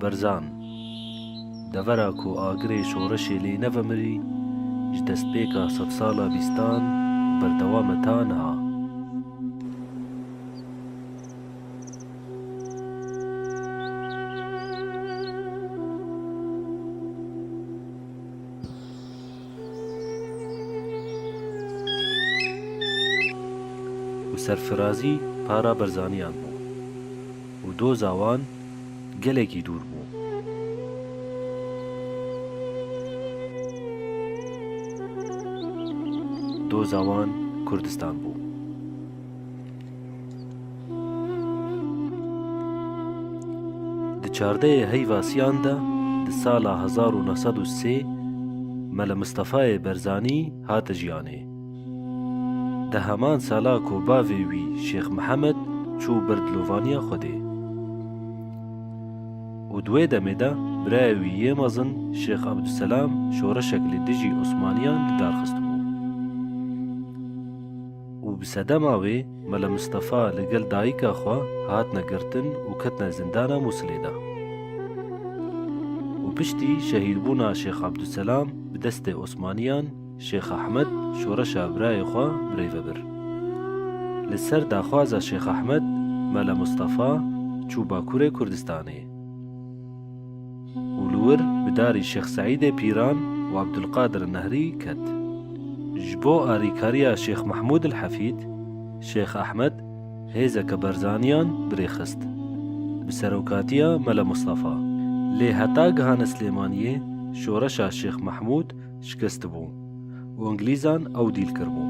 بەرزان دەڤەرا کۆ ئاگرێ شۆڕەشێ لێ نەڤەمری ji destpêka sed sala bîstan berdewame ta niha. û serfirazî para berzaniyan bû û doza wan gelekî dûr bû. Doza wan Kurdistan bû. Di çardeyê heyva siyan de di sala 1903 Mele Mustefayê Berzanî hate jiyanê. Di heman sala ku bavê wî Şêx Mihemed çû ber dilovaniya Xwedê. û di wê demê de birayê wî yê mezin Şêx Abdûselam şoreşek li dijî Osmaniyan li dar xist bû. û bi sedema wê Mele Mustefa li gel dayîka xwe hatine girtin û ketine zindana Musilê de. û piştî şehîdbûna Şêx Abdûselam bi destê Osmaniyan Şêx Ehmed şoreşa birayê xwe birêve bir. Li ser daxwaza Şêx Ehmed Mele Mustefa çû Bakurê Kurdistanê. û li wir bi darî Şêx Seîdê Pîran û Abdulqadir Nehrî ket. Ji bo alîkariya Şêx Mehmûd el Hefîd, Şêx Ehmed hêzeke berzaniyan birêxist bi serokatiya Mele Mustefa. Lê heta gihane Slêmaniyê şoreşa Şêx Mehmûd şikest bû û Ingîlîzan ew dîl kirbû.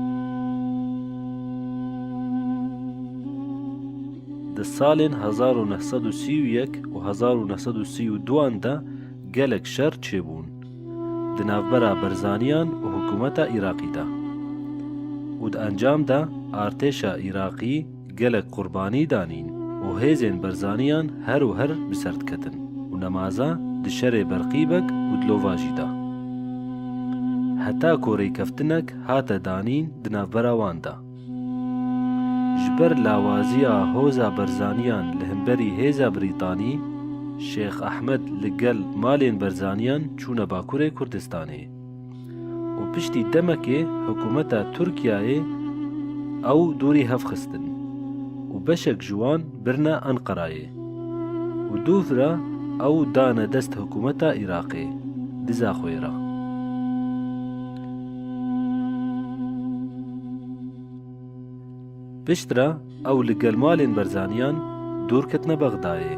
Di salên 1931 û 1932 de gelek şer çêbûn di navbera berzaniyan û hikûmeta Iraqî de. û di encam de artêşa Iraqî gelek qurbanî danîn û hêzên berzaniyan her û her bi ser diketin û nemaza di şerê berqîbek û dilova jî de. Heta ku rêkeftinek hate danîn di navbera wan de. Ji ber lawaziya hoza berzaniyan li hemberî hêza Brîtanî, Şêx Ehmed li gel malên berzaniyan çûne Bakurê Kurdistanê. û piştî demekê hikûmeta Tirkiyeyê ew dûrî hevxistin û beşek ji wan birine Enqereyê. û dûvira ew dane dest hikûmeta Iraqê, diza xwêra. Piştre ew li gel malên berzaniyan dûr ketine Bexdayê.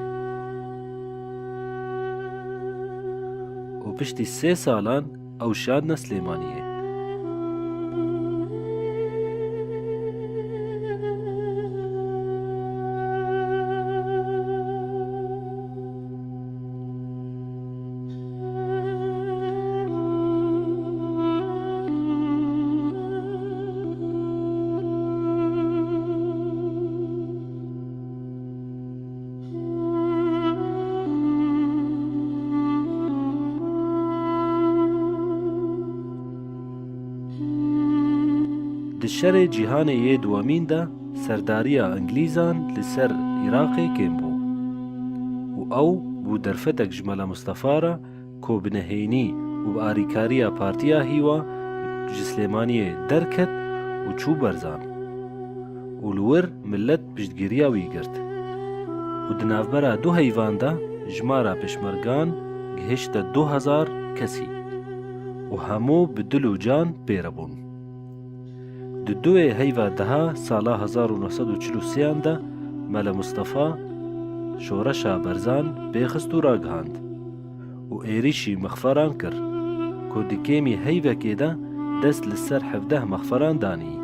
û piştî 3 salan ew şandine Slêmaniyê. Di şerê cîhanê yê duwemîn de serdariya Ingîlîzan li ser Iraqê kêm bû û ew bû derfetek ji Mele Mustefa re ku bi nehênî û bi alîkariya Partiya Hîwa ji Slêmaniyê derket û çû berzan û li wir millet piştgiriya wî girt û di navbera du heyvan de jmara pêşmergan gihîşte 2000 kesî û hemû bi dil û can pêre bûn. Di duê heyva deha sala 1943 de Mele Mustefa şoreşa berzan pêxist û ragihand û êrişî mixferan kir ku di kêmî heyvekê de dest li ser 17 mixferan danî.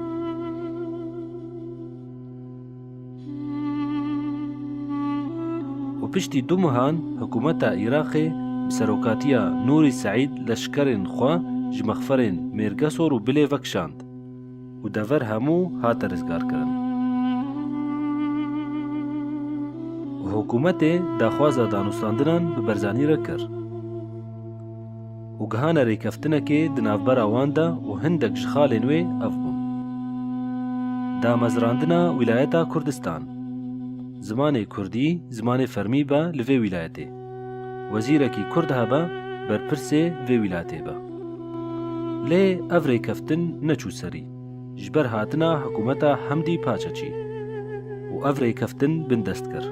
û piştî du mihan hikûmeta Iraqê bi serokatiya Nûrî Seîd leşkerên xwe ji mixferên Mêrgesor û Bilê vekişand û dever hemû hate rizgarkirin. û hikûmetê daxwaza danûstandinan bi berzanî re kir. û و گهانە ڕێکەفتنەکێ دناوبەر ئەواندا و هەندێک ji xalên wê ev bûn. Damezrandina Wîlayeta Kurdistan. Zimanê Kurdî zimanê fermî be li vê wîlayetê. Wezîrekî Kurd hebe berpirsê vê wîlayetê be. Lê ev rêkeftin neçû serî ji ber hatina hikûmeta Hemdî Paçaçî û ev rêkeftin bindest kir.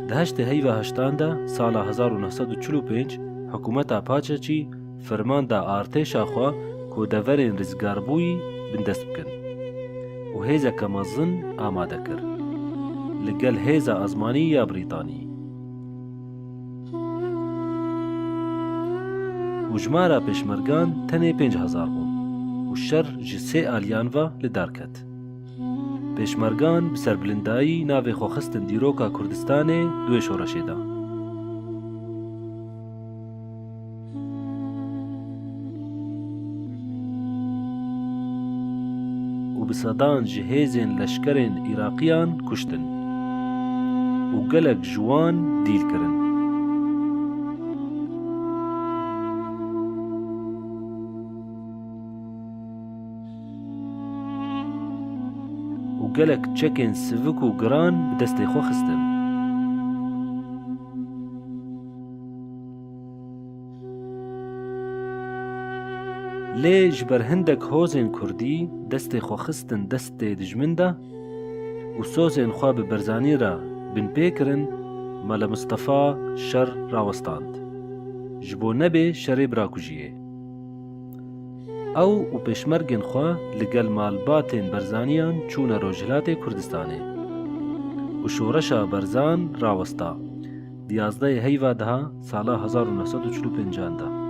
Di heştê heyva heştan de sala 1945 hikûmeta Paçaçî ferman da artêşa xwe ku deverên rizgarbûyî bindest bikin û hêzeke mezin amade kir li gel hêza ezmanî ya Brîtanî. û jmara pêşmergan tenê 5,000 bûn û şer ji sê aliyan ve li dar ket. Pêşmergan bi serbilindayî navê xwe xistin dîroka Kurdistanê duê şoreşê da. û bi sedan ji hêzên leşkerên Îraqiyan kuştin û gelek ji wan dîl kirin. û gelek çekên sivik û giran bi destê xwe xistin. Lê ji ber hindek hozên Kurdî destê xwe xistin destê dijmin de û sozên xwe bi berzanî re binpê kirin, Mele Mustefa şer rawestand ji bo nebê şerê birakujiyê. Ew û pêşmergên xwe li gel malbatên berzaniyan çûne Rojhilatê Kurdistanê û şoreşa berzan rawesta di 11 heyva daha sala 1945 de.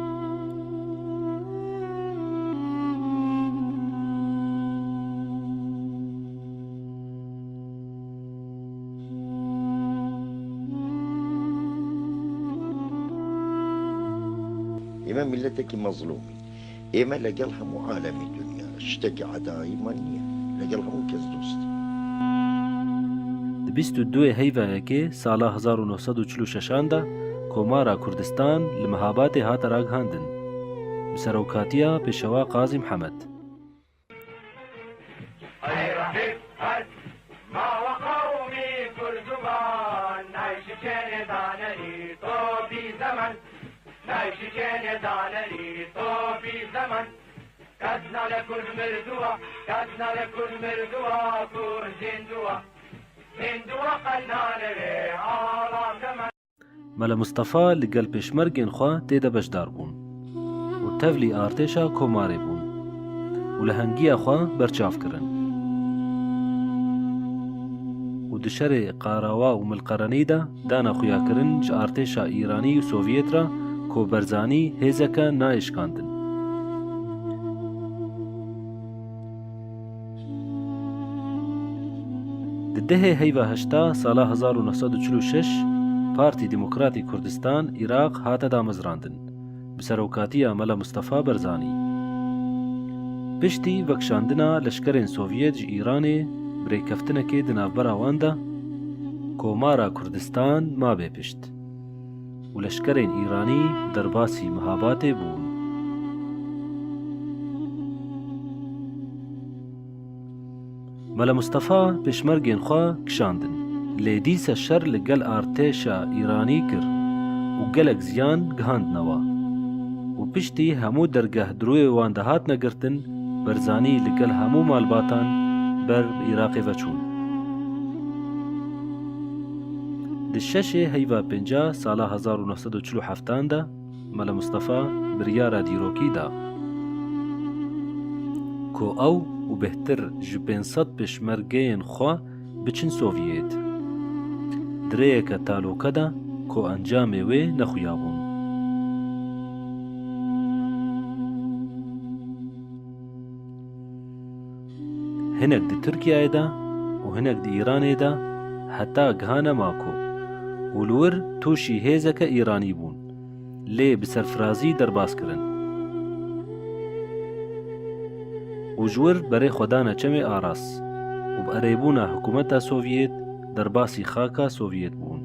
ئێمە ملەتێکی مەزلومی، ئێمە لەگەڵ هەموو عالەمی دنیا شتێکی عەداییمان نییە، لەگەڵ هەموو کەس دۆستی. Di 22 heyvayekê sala 1946 de Komara Kurdistan li Mehabatê hate ragihandin bi serokatiya Pêşewa Qazî Mihemed. Mele Mustefa li gel pêşmergên xwe têde beşdar bûn û tevlî artêşa Komarê bûn û li hengiya xwe berçav kirin. û di şerê Qarawa û Milqerenî de dana xuyakirin ji artêşa Îranî û Sovyêt re ku berzanî hêzeke naêşkandin. Di dehê heyva heşta sala 1946 Partî Demokratî Kurdistan Iraq hate damezrandin bi serokatiya Mele Mustefa Berzanî. Piştî vekşandina leşkerên Sovyêt ji Îranê bi rêkeftinekê di navbera wan de Komara Kurdistan mabe pişt û leşkerên Îranî derbasî Mehabatê bûn. Mele Mustefa pêşmergên xwe kişandin lê dîsa şer li gel artêşa Îranî kir û gelek ziyan gihandnewa û piştî hemû dergeh dirûyê wan de hatine girtin, berzanî li gel hemû malbatan ber Îraqê veçûn. Di şeşê heyva pênca sala 1947 de Mele Mustefa biryara dîrokî da ku ew û bêhtir ji 500 pêşmergeyên xwe biçin Sovyêt. Dirêyeke taloke da ku encamê wê nexuyabûn. Hinek di Tirkiyeyê de û hinek di Îranê de heta gihane Mako û li wir tûşî hêzeke Îranî bûn lê bi serfirazî derbas kirin û ji wir berê xwedana çemê aras û bi erêbûna hikûmeta Sovyêt derbasî xaka Sovyêt bûn.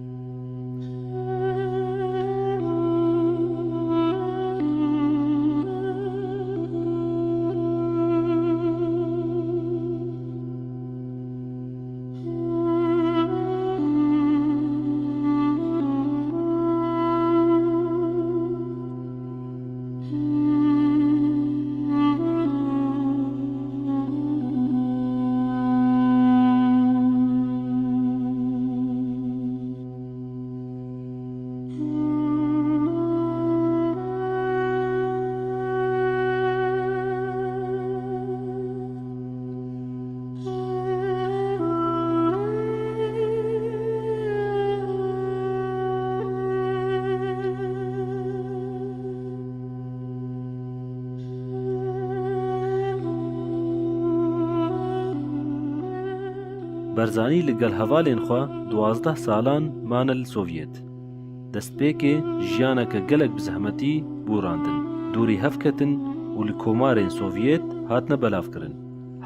بەرزانی لەگەڵ هەڤالێن خوا 12 ساڵان مانە لە سۆڤیەت. دەستپێکێ ژیانەکە گەلک بزەحمەتی بوڕاندن، دووری هەفکەتن و لە کۆمارێن سۆڤیەت هاتنە بەلافکردن،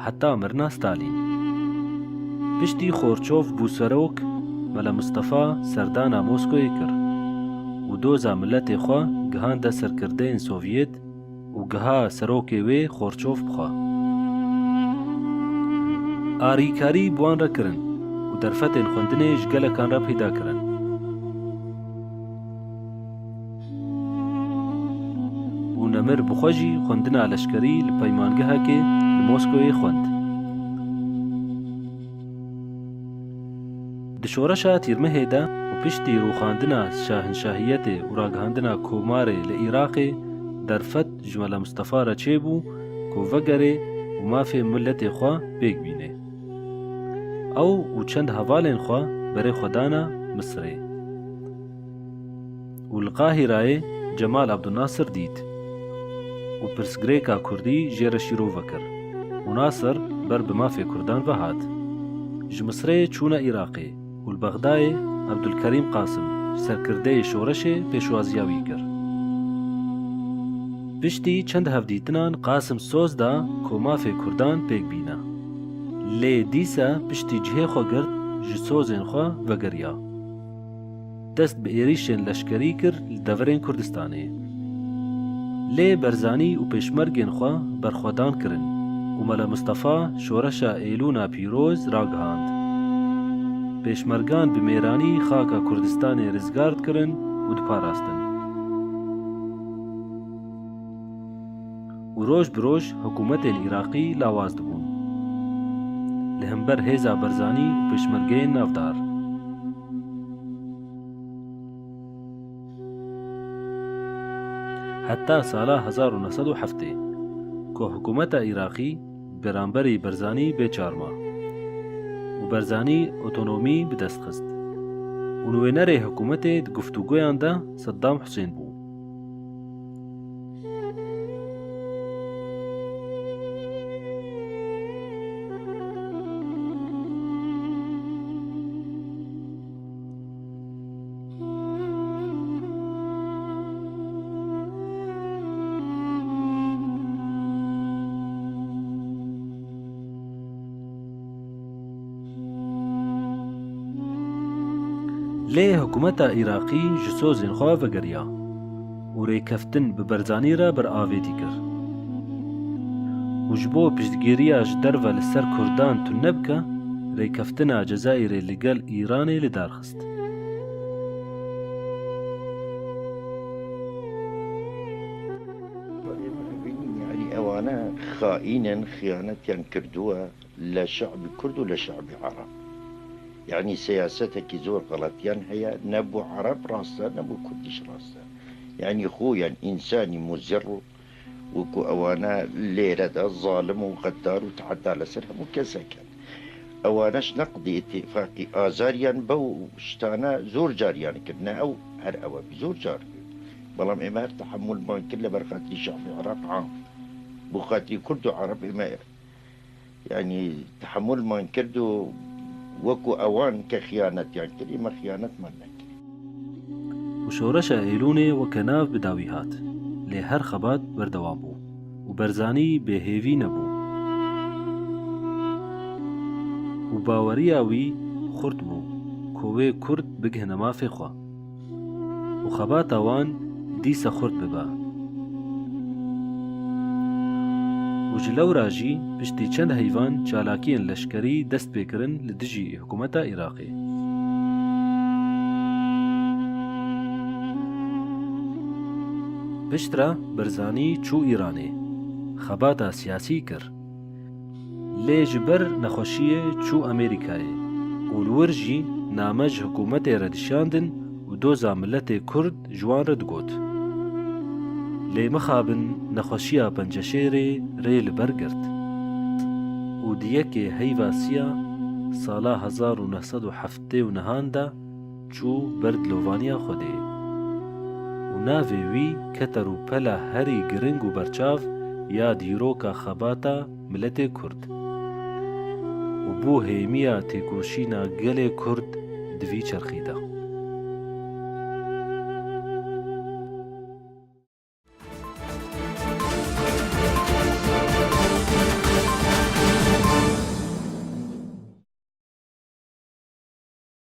حتا مرنا ستالین. پشتی خۆرچۆف بوو سەرۆک، مەلە مستەفا سەردانا مۆسکۆیە کرد و دۆزا ملەتێ خوا گەهاندە سەرکردەیەن سۆڤیەت و گەها سەرۆکێ وێ خۆرچۆف بخوا. ئاریکاری بوان ڕەکردن و دەرفەتێن خوێندنێش گەلەکان ڕە پەیدا کردن. و نەمر بخۆژی خوێندنا لەشکەری لە پەیمانگەهەکێ لە مۆسکۆیە خوێند. دشۆرەشا تیرمەهێدا و پشتی ڕووخاندنا شاهنشاهیەتێ و ڕاگەهاندنا کۆمارێ لە عێراقێ دەرفەت ژمەلە مستەفا رە چێبوو کۆ ڤەگەرێ و مافێ ملەتێ خوا پێک بینێ. ئەو و چەند هەڤالێن خوا بەرێ خۆدانە مسرێ. و لە قاهیرایێ جەمال عەبدولناسر دیت و پرسگرێکا کوردی ژێرە شیرۆڤە کرد و ناسر بەر بە مافێ کوردان ڤەهات. ji Misrê çûna Iraqê û li Bexdayê Abdulkerîm Qasim serkirdeyê şoreşê pêşwaziya wî kir. Piştî çend hevdîtinan Qasim soz da ku mafê Kurdan pêk bîne. Lê dîsa piştî cihê xwe girt ji sozên xwe vegeriya. Dest bi êrîşên leşkerî kir li deverên Kurdistanê. Lê berzanî û pêşmergên xwe berxwedan kirin û mele Mustefa şoreşa Êlûna pîroz ragihand. Pêşmergan bi mêranî xaka Kurdistanê rizgar dikirin û diparastin. û roj bi roj hikûmetên Iraqî lawaz dibûn. Li hember hêza berzanî û pêşmergeyên navdar. Heta sala 1907 ku hikûmeta Iraqî bêramberî berzanî bêçarma û berzanî otonomî bi dest xist û nûênerê hikûmetê di guftûgoyan de Saddam Husên bû. Lê hikûmeta Iraqî ji sozên xwe vegeriya û rêkeftin bi berzanî re beravêtî kir û ji bo piştgiriya ji derve li ser Kurdan tune bike, rêkeftina Cezayirê li gel Îranê li dar xist. يعني أوانا خائنا خيانة كردوها لشعب كرد ولشعب عرب. يعني سياستك زور غلطيان هي نبو عرب راسا نبو كردش راسا. يعني خويا إنساني مزر وكو أوانا ليرة ظالم وغدار وتعدى على سرهم وكسكن. أواناش نقضي اتفاقي آزاريان بو شتانا زور جاريان كدنا أو هر أوا بزور جاري. بلام إمار تحمل ما كل برخاتي شعب عرب عام بخاتي كرد عرب إما يعني تحمل ما كردو وكو أوان كخيانة يعني كلمة خيانة منك. و شۆرەشە ئێلûنê weke nav bi dawî hat, lê her xebat berdewam bû û berzanî bêhêvî nebû û baweriya wî xurt bû ku wê Kurd bigihîne mafê xwe û xebata wan dîsa xurt bibe. û ji lewra jî piştî çend heyvan çalakiyên leşkerî dest pê kirin li dijî hikûmeta Iraqê. Piştre berzanî çû Îranê, xebata siyasî kir. Lê ji ber nexweşiyê çû Amerîkayê û li wir jî name ji hikûmetê re dişandin û doza milletê Kurd ji wan re digot. Lê mixabin nexweşiya penceşêrê rê li ber girt û di yekê heyvasiya sala 1979 de çû ber dilovaniya Xwedê û navê wî ket rûpela herî giring û berçav ya dîroka xebata milletê Kurd. و بۆ هەیمیە تێکۆشینە گەلێ کورد دوی چەرخیدا.